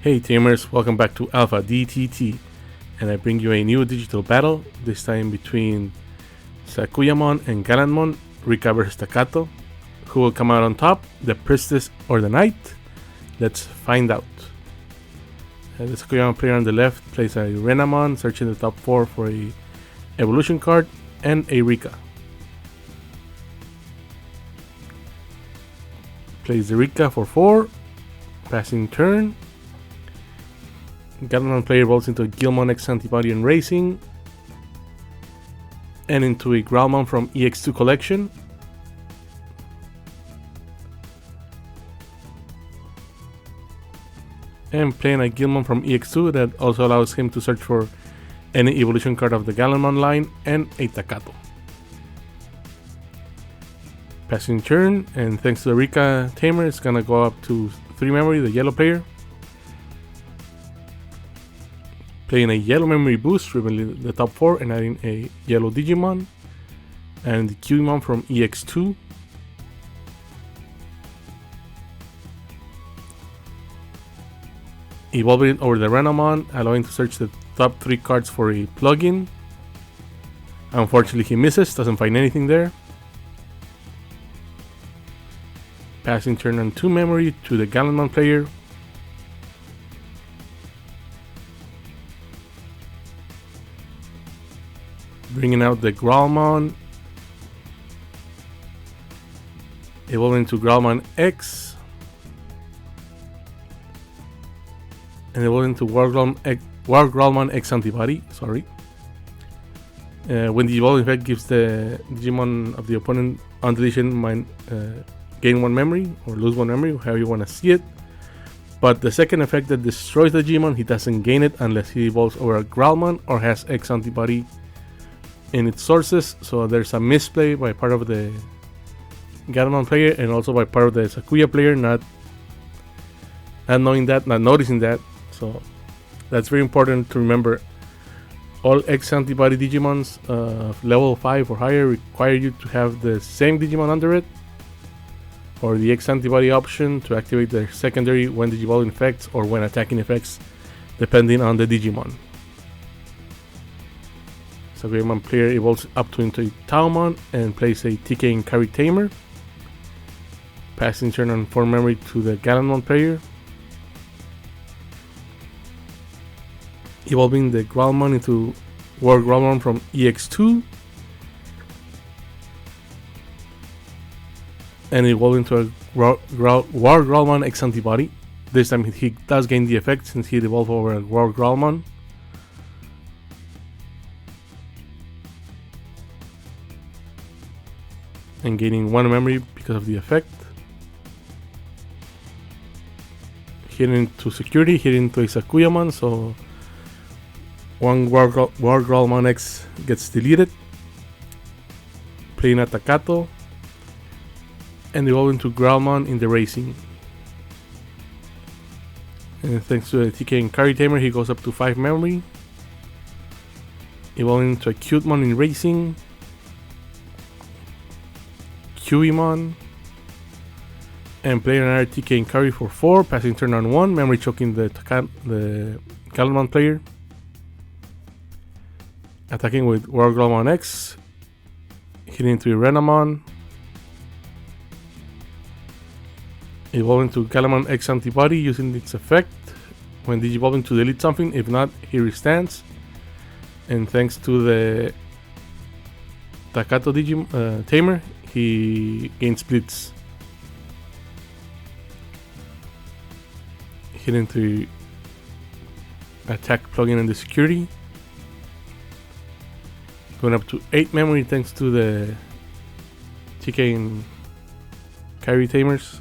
Hey Tamers, welcome back to Alpha-DTT, and I bring you a new digital battle, this time between Sakuyamon and Gallantmon, Rika vs Staccato. Who will come out on top, the Priestess or the Knight? Let's find out. The Sakuyamon player on the left plays a Renamon, searching the top 4 for a evolution card, and a Rika. Plays the Rika for 4, passing turn. Gallantmon player rolls into a Digimon X-Antibody and Racing, and into a Growlmon from EX2 collection. And playing a Gallantmon from EX2 that also allows him to search for any evolution card of the Gallantmon line, and a Takato. Passing turn, and thanks to the Rika tamer, it's gonna go up to 3 memory, the yellow player. Playing a yellow memory boost, revealing the top 4 and adding a yellow Digimon and the Qmon from EX2. Evolving over the Renamon, allowing to search the top 3 cards for a plugin. Unfortunately, he misses, doesn't find anything there. Passing turn on 2 memory to the Gallantmon player. Bringing out the Growlmon, evolving to Growlmon X, and evolving to War Growlmon X-Antibody. Sorry. When the evolving effect gives the Digimon of the opponent on deletion gain 1 memory or lose 1 memory, however you want to see it. But the second effect that destroys the Digimon, he doesn't gain it unless he evolves over a Growlmon or has X-Antibody in its sources. So there's a misplay by part of the Gallantmon player and also by part of the Sakuya player, not knowing that, not noticing that. So that's very important to remember. All X-Antibody Digimons level 5 or higher require you to have the same Digimon under it, or the X-Antibody option to activate their secondary when Digivolving effects or when attacking effects, depending on the Digimon. Sakuyamon player evolves up to into a Taumon and plays a TK and carry tamer. Passing turn on 4 memory to the Gallantmon player. Evolving the Growlmon into War Growlmon from EX2. And evolving to a War Growlmon X-Antibody. This time he does gain the effect since he evolved over a War Growlmon. And gaining 1 memory because of the effect. Hitting into security, hitting into a Sakuyamon, so 1 War Growlmon X gets deleted. Playing a Takato. And evolving to Growlmon in the Racing. And thanks to the TK and carry tamer, he goes up to 5 memory. Evolving to a Cutemon in Racing. Qmon, and playing another TK and carry for 4, passing turn on 1, memory choking the Gallantmon player. Attacking with War Growlmon X, hitting into a Renamon. Evolving to Gallantmon X-Antibody using its effect when digivolving to delete something, if not, he restands. And thanks to the Takato tamer, he gains splits. Hitting to attack plugin in the security. Going up to 8 memory thanks to the TK and carry tamers.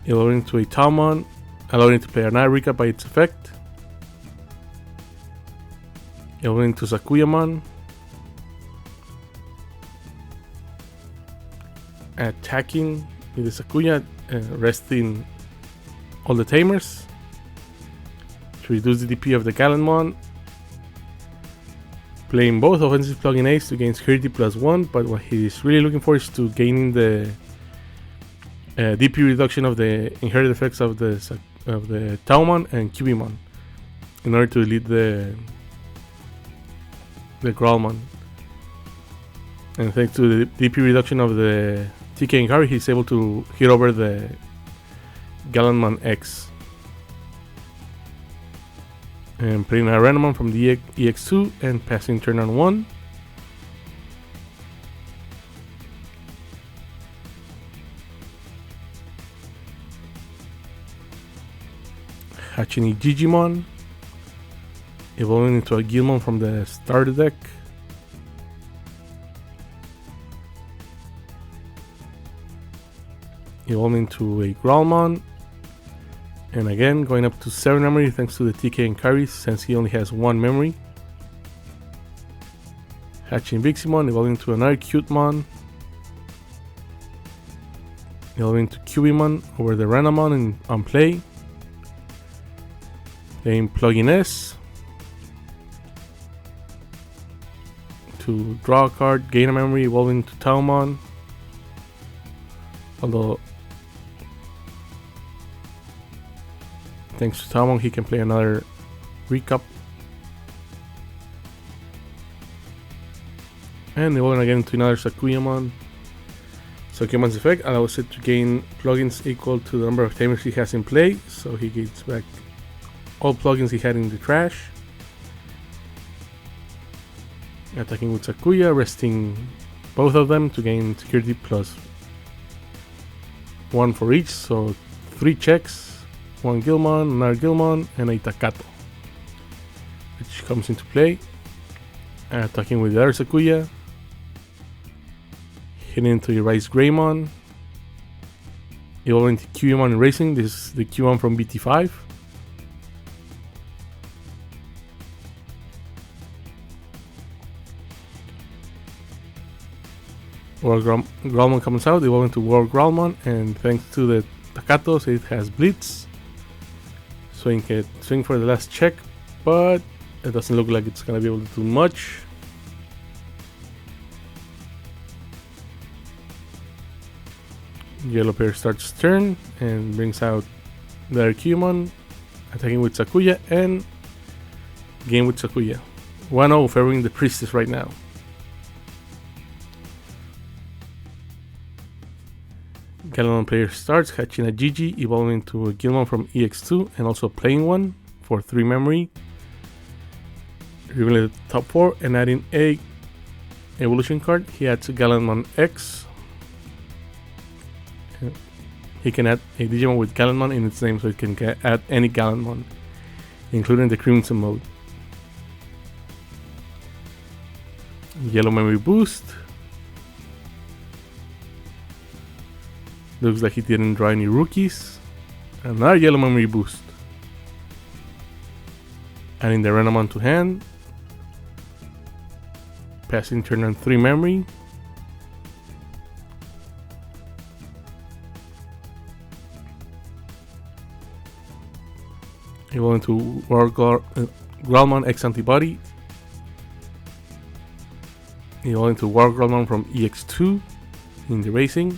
Evolving to a Taumon, allowing it to play another Rika by its effect. Evolving to Sakuyamon. Attacking with the Sakuya, resting all the tamers to reduce the DP of the Gallantmon. Playing both offensive plugin Ace to gain security +1, but what he's really looking for is to gaining the DP reduction of the inherited effects of the the Taumon and Cubimon in order to delete the Growlmon. And thanks to the DP reduction of the TK and carry, he's able to hit over the Gallantmon X. And playing a Randomon from the EX2 and passing turn on 1. Hatching a Digimon, evolving into a Gallantmon from the starter deck. Evolving into a Growlmon, and again going up to 7 memory thanks to the TK and carries since he only has 1 memory. Hatching Viximon, evolving to another Cutemon, evolving to Cubimon over the Randomon on play. Playing Plugin S to draw a card, gain a memory, evolving to Taumon. Although thanks to Taumon he can play another recap. And evolving again to another Sakuyamon. Sakuyamon's effect allows it to gain plugins equal to the number of tamers he has in play, so he gets back all plugins he had in the trash. Attacking with Sakuya, resting both of them to gain security plus 1 for each, so 3 checks, 1 Gallantmon, another Gallantmon, and a Takato, which comes into play. Attacking with the other Sakuya, hitting into the Rise Greymon, evolving to Cubimon and Racing. This is the Q1 from BT5. World Growlmon comes out, evolving to World Growlmon, and thanks to the Takatos it has Blitz, so you can swing for the last check, but it doesn't look like it's gonna be able to do much. Yellow player starts turn and brings out the Arceumon, attacking with Sakuya and game with Sakuya. 1-0 favoring the Priestess right now. Gallantmon player starts, hatching a Gigi, evolving to a Gallantmon from EX2 and also playing one for 3 memory. Revealing the top 4 and adding a evolution card. He adds a Gallantmon X. He can add a Digimon with Gallantmon in its name, so it can add any Gallantmon, including the Crimson mode. Yellow memory boost. Looks like he didn't draw any rookies. Another yellow memory boost. Adding the Randomon to hand. Passing turn on 3 memory. Evolving to Growlmon X-Antibody. Evolving to Growlmon from EX2 in the racing.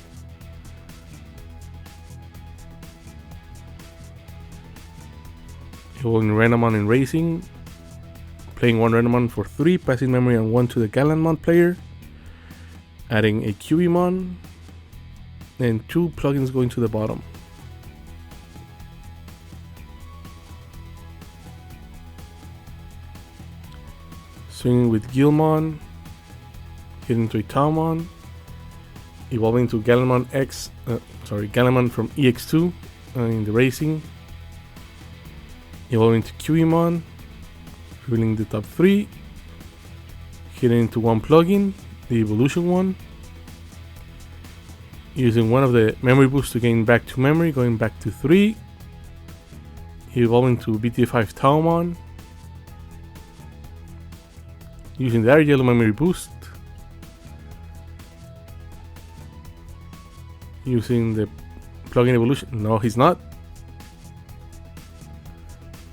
Evolving Randomon in racing. Playing 1 Randomon for 3, passing memory and 1 to the Gallantmon player. Adding a Cubimon. And 2 plugins going to the bottom. Swinging with Gallantmon, hitting to a Taumon, evolving to Gallantmon Gallantmon from EX2 in the racing, evolving to Cubimon, revealing the top 3, hitting into 1 plugin, the evolution one, using one of the memory boosts to gain back 2 memory, going back to 3, evolving to BT5 Taumon, using the other yellow memory boost, using the plugin evolution. No, he's not.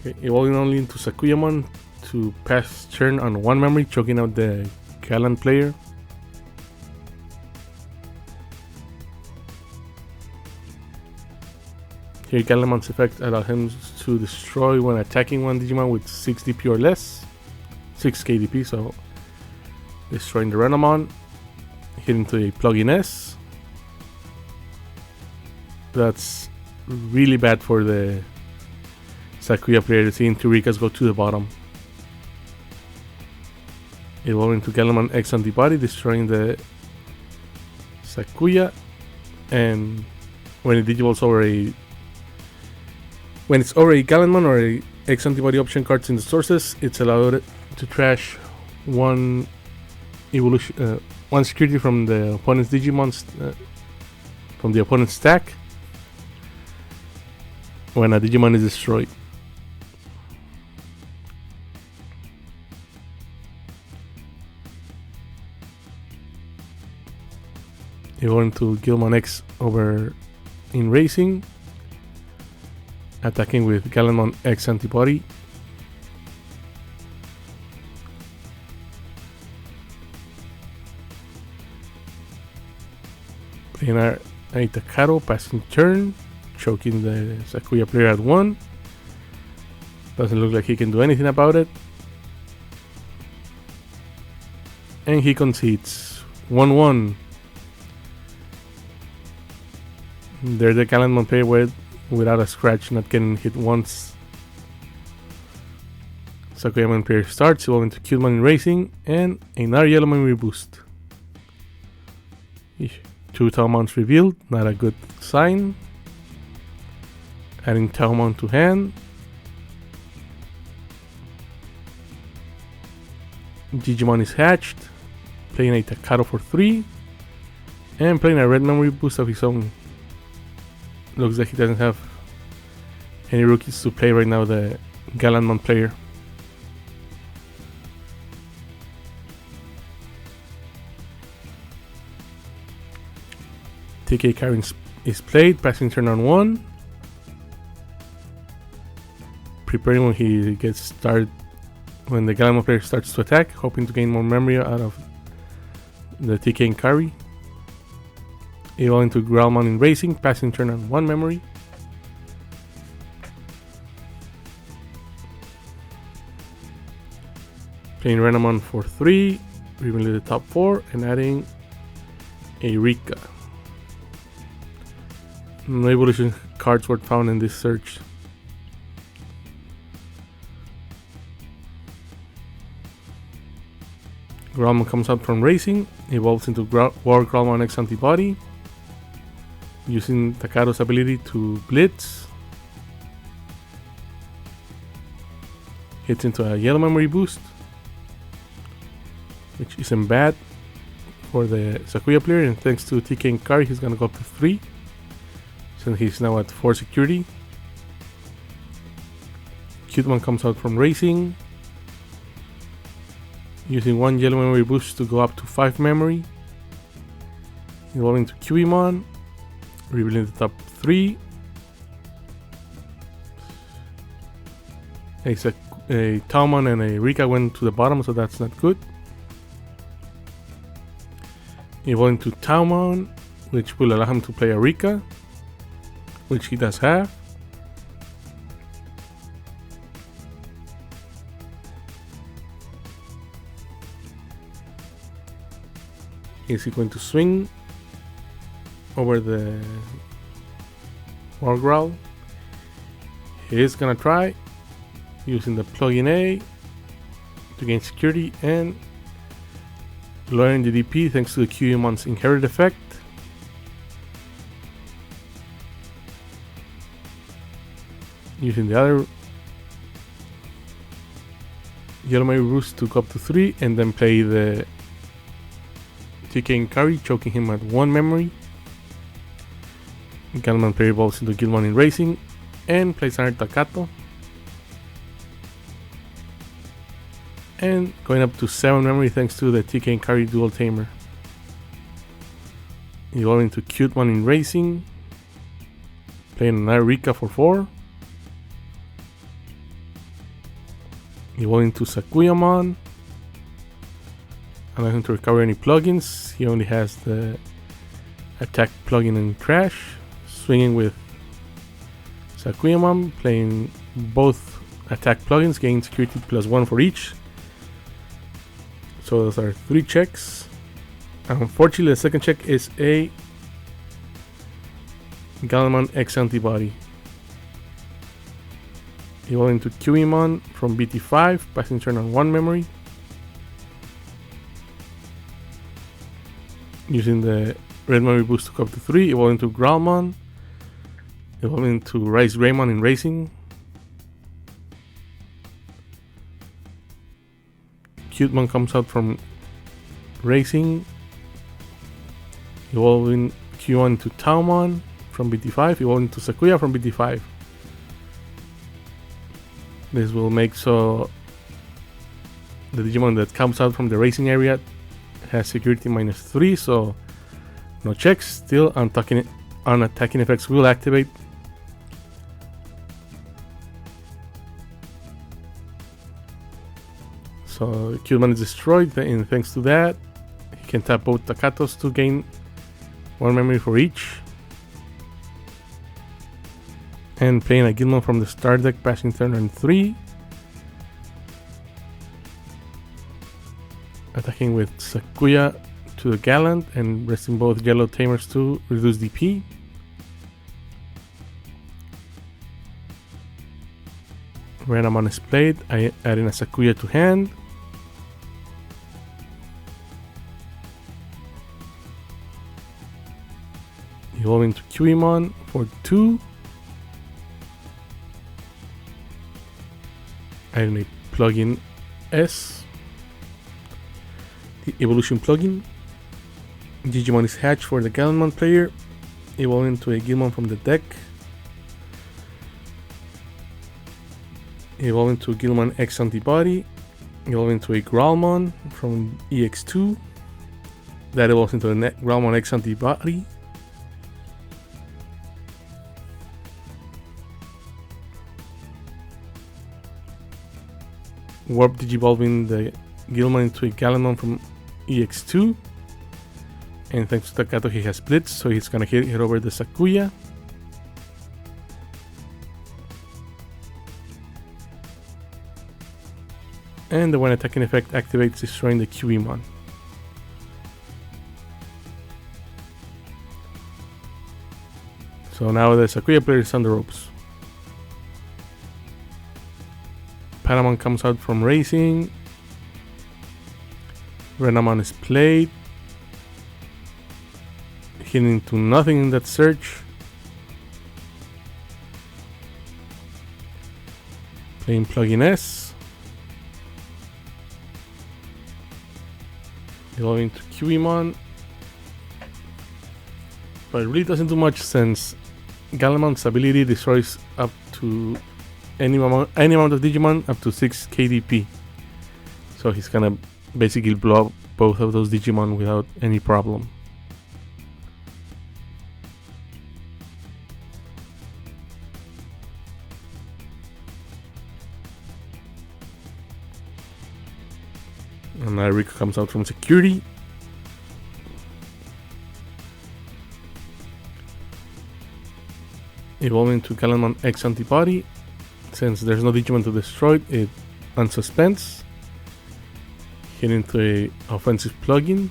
Okay, evolving only into Sakuyamon to pass turn on 1 memory, choking out the Gallant player. Here Gallantmon's effect allows him to destroy when attacking one Digimon with 6 DP or less. 6 KDP, so destroying the Renamon. Hit into a plug-in S. That's really bad for the Sakuya player, seeing 2 Rikas go to the bottom. Evolving to Gallantmon X-Antibody, destroying the Sakuya. And when it digivolves over a Gallantmon or a X-Antibody option cards in the sources, it's allowed to trash one evolution, one security from the opponent's Digimon, from the opponent's stack when a Digimon is destroyed. Evolving to Gallantmon X over in Racing, attacking with Gallantmon X-Antibody. Playing a Takaro, passing turn, choking the Sakuya player at 1. Doesn't look like he can do anything about it. And he concedes 1-1. There's the Gallantmon player without a scratch, not getting hit once. Sakuyamon player starts, evolving to Cute in Racing, and another Yellow Memory boost. 2 Taumons revealed, not a good sign. Adding Taumon to hand. Digimon is hatched, playing a Takaro for 3, and playing a red memory boost of his own. Looks like he doesn't have any rookies to play right now, the Gallantmon player. TK carrying is played, passing turn on 1. Preparing when he gets started, when the Gallantmon player starts to attack, hoping to gain more memory out of the TK and carry. Evolving to Gallantmon in Racing, passing turn on 1 memory. Playing Renamon for 3, revealing the top 4, and adding a Rika. No evolution cards were found in this search. Gallantmon comes out from Racing, evolves into War Gallantmon X-Antibody, using Takaro's ability to blitz. Hits into a yellow memory boost, which isn't bad for the Sakuya player, and thanks to TK and Kari, he's gonna go up to 3. So he's now at 4 security. Cutemon comes out from Racing, using 1 yellow memory boost to go up to 5 memory. Evolving to Cuemon, revealing the top 3. A Taumon and a Rika went to the bottom, so that's not good. Evolving to Taumon, which will allow him to play a Rika, which he does have. Is he going to swing over the War Growl? He is gonna try, using the plug-in A to gain security and lowering the DP thanks to the Cuemon's inherit effect. Using the other yellow memory boost to go up to 3, and then play the TK and carry, choking him at 1 memory. Gallantmon player evolves into Gallantmon in Racing and plays another Takato. And going up to 7 memory thanks to the TK and carry dual tamer. Evolving to Cutemon in Racing, playing another Rika for 4. Evolving to Sakuyamon, allowing him to recover any plugins. He only has the attack plugin and crash. Swinging with Sakuyamon, playing both attack plugins, gain security +1 for each. So those are 3 checks. Unfortunately, the second check is a Gallantmon X-Antibody. Evolving to Sakuyamon from BT5, passing turn on 1 memory. Using the red memory boost to go up to 3, evolving to Gallantmon. Evolving to Rise Greymon in Racing. Cutemon comes out from Racing. Evolving Q1 to Taumon from BT5, evolving to Sakuya from BT5. This will make so the Digimon that comes out from the racing area has security -3, so no checks. Still, attacking effects will activate. So Cutemon is destroyed, and thanks to that, he can tap both Takatos to gain 1 memory for each. And playing a Gallantmon from the start deck, passing turn on 3. Attacking with Sakuya to the Gallant and resting both yellow tamers to reduce DP. Renamon is played, adding a Sakuya to hand. Evolving to Sakuyamon for 2. Adding a plugin S. The evolution plugin. Digimon is hatched for the Gallantmon player. Evolving to a Gallantmon from the deck. Evolving to Gallantmon X-Antibody. Evolving to a Gallantmon from EX2. That evolves into a Gallantmon X-Antibody. Warp Digivolving the Gallantmon into a Gallantmon from EX2. And thanks to Takato, he has splits, so he's gonna hit over the Sakuya. And the one attacking effect activates, destroying the Sakuyamon. So now the Sakuya player is on the ropes. Paramon comes out from racing. Renamon is played. Hitting into nothing in that search. Playing plugin S. Evolving to Sakuyamon. But it really doesn't do much since Gallantmon's ability destroys up to any amount of Digimon up to 6 KDP. So he's gonna basically blow up both of those Digimon without any problem. And now Rico comes out from security. Evolving to Gallantmon X-Antibody. Since there's no Digimon to destroy it, unsuspense. Hit into a offensive plugin.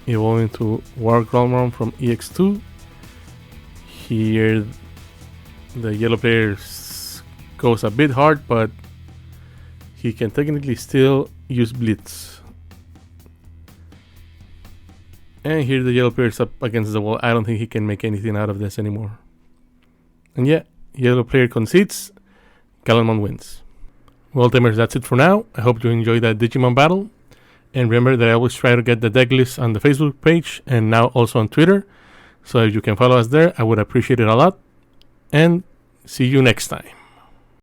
Evolving to War Gallantmon from EX2. Here the yellow player goes a bit hard, but he can technically still use Blitz. And here the yellow player is up against the wall. I don't think he can make anything out of this anymore. And yeah, yellow player concedes. Gallantmon wins. Well, Tamers, that's it for now. I hope you enjoyed that Digimon battle. And remember that I always try to get the deck list on the Facebook page and now also on Twitter. So if you can follow us there, I would appreciate it a lot. And see you next time.